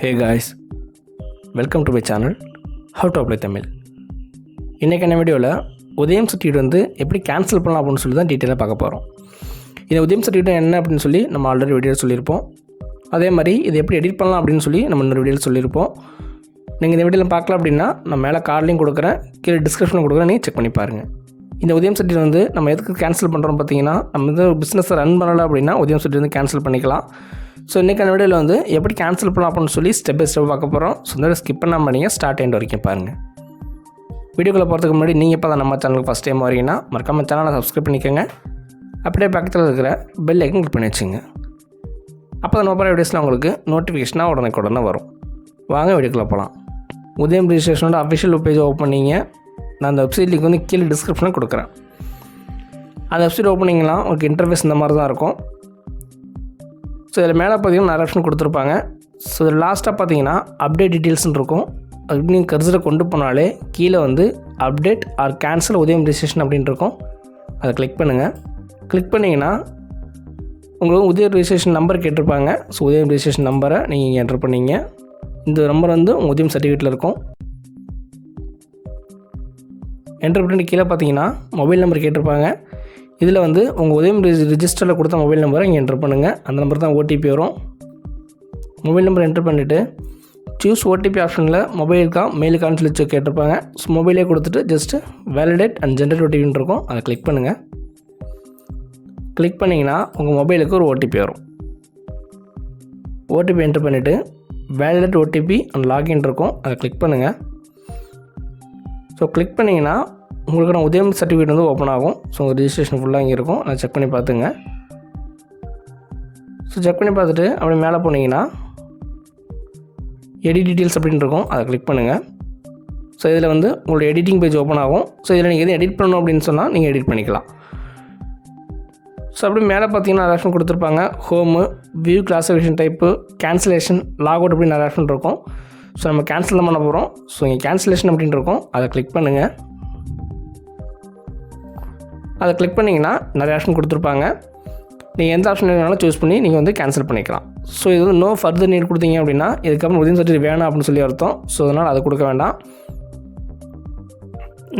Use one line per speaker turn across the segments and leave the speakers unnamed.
Hey guys, welcome to my channel How to Apply Tamil. இன்றைக்கான வீடியோவில் உதயம் certificate வந்து எப்படி கேன்சல் பண்ணலாம் அப்படின்னு சொல்லி தான் டீட்டெயிலாக பார்க்க போகிறோம். இந்த உதயம் சர்டிஃபிகேட் என்ன அப்படின்னு சொல்லி நம்ம ஆல்ரெடி வீடியோவில் சொல்லியிருப்போம். அதே மாதிரி இதை எப்படி எடிட் பண்ணலாம் அப்படின்னு சொல்லி நம்ம இன்னொரு வீடியோவில் சொல்லியிருப்போம். நீங்கள் இந்த வீடியோவில் பார்க்கலாம் அப்படின்னா நான் மேலே கார்ட்லையும் கொடுக்குறேன், கீழே டிஸ்கிரிப்ஷனில் கொடுக்குறேன், நீங்கள் செக் பண்ணி பாருங்கள். இந்த உதயம் சர்டிஃபிகேட் வந்து நம்ம எதுக்கு கேன்சல் பண்ணுறோம் பார்த்தீங்கன்னா, நம்ம வந்து பிஸ்னஸை ரன் பண்ணலாம் அப்படின்னா உதயம் சர்டிஃபிகேட் வந்து கேன்சல் பண்ணிக்கலாம். ஸோ இன்றைக்கான வீடியோவில் வந்து எப்படி கேன்சல் பண்ணலாம் அப்படின்னு சொல்லி ஸ்டெப் பை ஸ்டெப் பார்க்க போகிறோம். ஸோ இந்த ஸ்கிப் பண்ணாமல் நீங்கள் ஸ்டார்ட் எண்ட் வரைக்கும் பாருங்கள். வீடியோக்குள்ளே போகிறதுக்கு முன்னாடி நீங்கள் இப்போ தான் நம்ம சேனலுக்கு ஃபஸ்ட் டைம் வரீங்கன்னா மறக்காமல் சேனலை சப்ஸ்கிரைப் பண்ணிக்கோங்க. அப்படியே பக்கத்தில் இருக்கிற பெல் ஐக்கன் கிளிக் பண்ணி வச்சுங்க. அப்போ தான் நம்ம போகிற வீடியோஸில் உங்களுக்கு நோட்டிஃபிகேஷனாக உடனே வரும். வாங்க வீடியோக்குள்ளே போகலாம். உதயம் ரிஜிஸ்ட்ரேஷனோட அஃபிஷியல் பேஜ் ஓப்பன் பண்ணிங்க. நான் அந்த வெப்சைட் லிங்க் வந்து கீழே டிஸ்கிரிப்ஷனில் கொடுக்குறேன். அந்த வெப்சைட் ஓப்பன் பண்ணிங்கன்னா உங்களுக்கு இன்டர்ஃபேஸ் இந்த மாதிரி தான் இருக்கும். ஸோ இதில் மேலே பார்த்தீங்கன்னா நிறைய ஆப்ஷன் கொடுத்துருப்பாங்க. ஸோ இதில் லாஸ்ட்டாக பார்த்தீங்கன்னா அப்டேட் டீட்டெயில்ஸ்னு இருக்கும். அது நீங்கள் கர்சரை கொண்டு போனாலே கீழே வந்து அப்டேட் ஆர் கேன்சல் உதயம் ரிஜிஸ்ட்ரேஷன் அப்படின்னு இருக்கும். அதை கிளிக் பண்ணுங்கள். கிளிக் பண்ணிங்கன்னா உங்களுக்கு உதயம் ரிஜிஸ்ட்ரேஷன் நம்பர் கேட்டிருப்பாங்க. ஸோ உதயம் ரிஜிஸ்ட்ரேஷன் நம்பரை நீங்கள் என்டர் பண்ணிங்க. இந்த நம்பர் வந்து உங்கள் உதயம் சர்டிஃபிகேட்டில் இருக்கும். என்டர் பண்ணிட்டு கீழே பார்த்தீங்கன்னா மொபைல் நம்பர் கேட்டிருப்பாங்க. இதில் வந்து உங்கள் உதயம் ரிஜிஸ்டரில் கொடுத்த மொபைல் நம்பரை இங்கே என்டர் பண்ணுங்கள். அந்த நம்பர் தான் ஓடிபி வரும். மொபைல் நம்பர் என்டர் பண்ணிவிட்டு சூஸ் ஓடிபி ஆப்ஷனில் மொபைலுக்கா மெயிலுக்கான்னு சொல்லி கேட்டிருப்பாங்க. ஸோ மொபைலே கொடுத்துட்டு ஜஸ்ட்டு வேலிடேட் அண்ட் ஜென்ரேட் ஓடிபின்னு இருக்கும். அதை கிளிக் பண்ணுங்கள். கிளிக் பண்ணிங்கன்னா உங்கள் மொபைலுக்கு ஒரு ஓடிபி வரும். ஓடிபி என்டர் பண்ணிவிட்டு வேலிடேட் ஓடிபி அண்ட் லாகின் இருக்கும். அதை கிளிக் பண்ணுங்கள். ஸோ கிளிக் பண்ணிங்கன்னா உங்களுக்கு நான் உதயம் சர்டிஃபிகேட் வந்து ஓப்பன் ஆகும். ஸோ உங்கள் ரிஜிஸ்ட்ரேஷன் ஃபுல்லாக இங்கே இருக்கும். நான் செக் பண்ணி பார்த்துங்க. ஸோ செக் பண்ணி பார்த்துட்டு அப்படி மேலே போனீங்கன்னா எடிட் டீட்டெயில்ஸ் அப்படின்னு இருக்கும். அதை கிளிக் பண்ணுங்கள். ஸோ இதில் வந்து உங்களோட எடிட்டிங் பேஜ் ஓப்பன் ஆகும். ஸோ இதில் நீங்கள் எதுவும் எடிட் பண்ணணும் அப்படின்னு சொன்னால் நீங்கள் எடிட் பண்ணிக்கலாம். ஸோ அப்படி மேலே பார்த்தீங்கன்னா நிறைய ஆப்ஷன் கொடுத்துருப்பாங்க. Home, view classification type, cancellation, log out அப்படின்னு நிறைய ஆப்ஷன் இருக்கும். ஸோ நம்ம கேன்சல் தான் பண்ண போகிறோம். ஸோ இங்கே கேன்சலேஷன் அப்படின்னு இருக்கும். அதை கிளிக் பண்ணுங்கள். அதை கிளிக் பண்ணிங்கன்னா நிறைய ஆப்ஷன் கொடுத்துருப்பாங்க. நீங்கள் எந்த ஆப்ஷன் வேணாலும் சூஸ் பண்ணி நீங்கள் வந்து கேன்சல் பண்ணிக்கலாம். ஸோ இது வந்து நோ ஃபர்தர் நீட் கொடுத்தீங்க அப்படின்னா இதுக்கப்புறம் உதயம் சர்டிஃபிகேட் வேணாம் அப்படின்னு சொல்லி அர்த்தம். ஸோ அதனால் அதை கொடுக்க வேண்டாம்.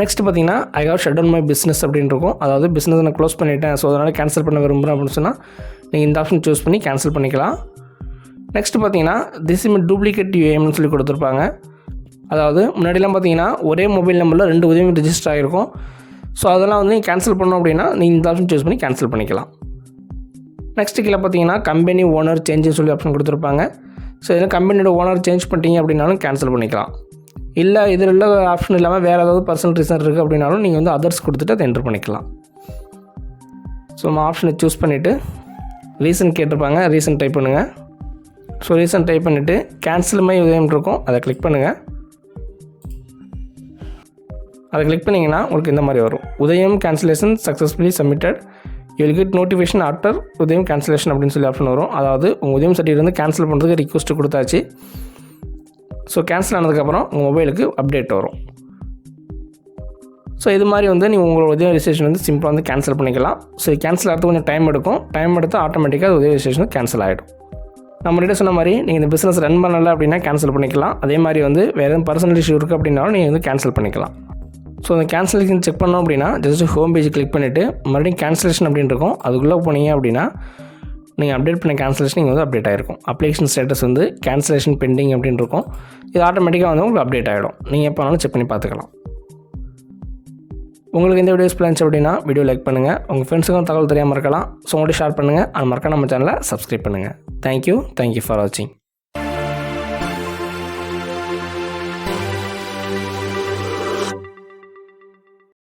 நெக்ஸ்ட் பார்த்தீங்கன்னா I have shut down my business அப்படின்னு இருக்கும். அதாவது பிஸ்னஸ் நான் க்ளோஸ் பண்ணிவிட்டேன், ஸோ அதனால் கேன்சல் பண்ண விரும்புகிறேன் அப்படின்னு சொன்னால் நீங்கள் இந்த ஆப்ஷன் சூஸ் பண்ணி கேன்சல் பண்ணிக்கலாம். நெக்ஸ்ட் பார்த்தீங்கன்னா திஸ் இஸ் டூப்ளிகேட் யூஏஎம்னு சொல்லி கொடுத்துருப்பாங்க. அதாவது முன்னாடிலாம் பார்த்தீங்கன்னா ஒரே மொபைல் நம்பரில் 2 உதயம் ரிஜிஸ்டர் ஆகிருக்கும். ஸோ அதெல்லாம் வந்து நீங்கள் கேன்சல் பண்ணோம் அப்படின்னா நீங்கள் இந்த ஆப்ஷன் சூஸ் பண்ணி கேன்சல் பண்ணிக்கலாம். நெக்ஸ்ட் கீழே பார்த்தீங்கன்னா கம்பெனி ஓனர் சேஞ்சுன்னு சொல்லி ஆப்ஷன் கொடுத்துருப்பாங்க. ஸோ இதில் கம்பெனியோட ஓனர் சேஞ்ச் பண்ணிட்டீங்க அப்படின்னாலும் கேன்சல் பண்ணிக்கலாம். இல்லை இதில் உள்ள ஆப்ஷன் இல்லாமல் வேறு ஏதாவது பர்சனல் ரீசன் இருக்குது அப்படின்னாலும் நீங்கள் வந்து அதர்ஸ் கொடுத்துட்டு அதை என்டர் பண்ணிக்கலாம். ஸோ நம்ம ஆப்ஷனை சூஸ் பண்ணிவிட்டு ரீசன் கேட்டிருப்பாங்க. ரீசன் டைப் பண்ணுங்கள். ஸோ ரீசன் டைப் பண்ணிவிட்டு கேன்சல் மை உதயம் இருக்கும். அதை கிளிக் பண்ணுங்கள். அதை கிளிக் பண்ணிங்கன்னா உங்களுக்கு இந்த மாதிரி வரும். உதயம் cancellation successfully submitted, you will get notification after உதயம் கேன்சலேஷன் அப்படின்னு சொல்லி ஆப்ஷன் வரும். அதாவது உங்கள் உதயம் சர்டிஃபிகேட் வந்து கேன்சல் பண்ணுறதுக்கு ரிக்வஸ்ட் கொடுத்தாச்சு. ஸோ கேன்சல் ஆனதுக்கப்புறம் உங்கள் மொபைலுக்கு அப்டேட் வரும். ஸோ இது மாதிரி வந்து நீங்கள் உங்களோட உதயம் ரிஜிஸ்ட்ரேஷன் வந்து சிம்பிளாக வந்து கேன்சல் பண்ணிக்கலாம். ஸோ கேன்சல் ஆகிறது கொஞ்சம் டைம் எடுக்கும். டைம் எடுத்து ஆட்டோமேட்டிக்காக உதயம் ரிஜிஸ்ட்ரேஷன் கேன்சல் ஆகிடும். நம்ம கிட்ட சொன்ன மாதிரி நீங்கள் இந்த பிஸ்னஸ் ரன் பண்ணலை அப்படின்னா கேன்சல் பண்ணிக்கலாம். அதே மாதிரி வந்து வேறு எதுவும் பர்சனல் இஷ்யூ இருக்குது அப்படின்னாலும் நீங்கள் வந்து கேன்சல் பண்ணிக்கலாம். ஸோ அந்த கேன்சலேஷன் செக் பண்ணோம் அப்படின்னா ஜஸ்ட் ஹோம் பேஜ் கிளிக் பண்ணிவிட்டு மறுபடியும் கேன்சலேஷன் அப்படின்னு இருக்கும். அதுக்குள்ளே போனீங்க அப்படின்னா நீங்கள் அப்டேட் பண்ண கேன்சலேஷன் இங்கே வந்து அப்டேட் ஆகிருக்கும். அப்ளிகேஷன் ஸ்டேட்டஸ் வந்து கேன்சலேஷன் பெண்டிங் அப்படின்னு இருக்கும். இது ஆட்டோமேட்டிக்காக வந்து உங்களுக்கு அப்டேட் ஆகிடும். நீங்கள் எப்போ வேணாலும் செக் பண்ணி பார்த்துக்கலாம். உங்களுக்கு இந்த வீடியோஸ் பிளான்ஸ் அப்படின்னா வீடியோ லைக் பண்ணுங்கள். உங்கள் ஃப்ரெண்ட்ஸுக்கும் தகவல் தெரியாமல் இருக்கலாம். ஸோ உங்கள்கிட்ட ஷேர் பண்ணுங்கள். அது மறக்காம நம்ம சேனலை சப்ஸ்கிரைப் பண்ணுங்கள். தேங்க்யூ ஃபார் வாட்சிங்.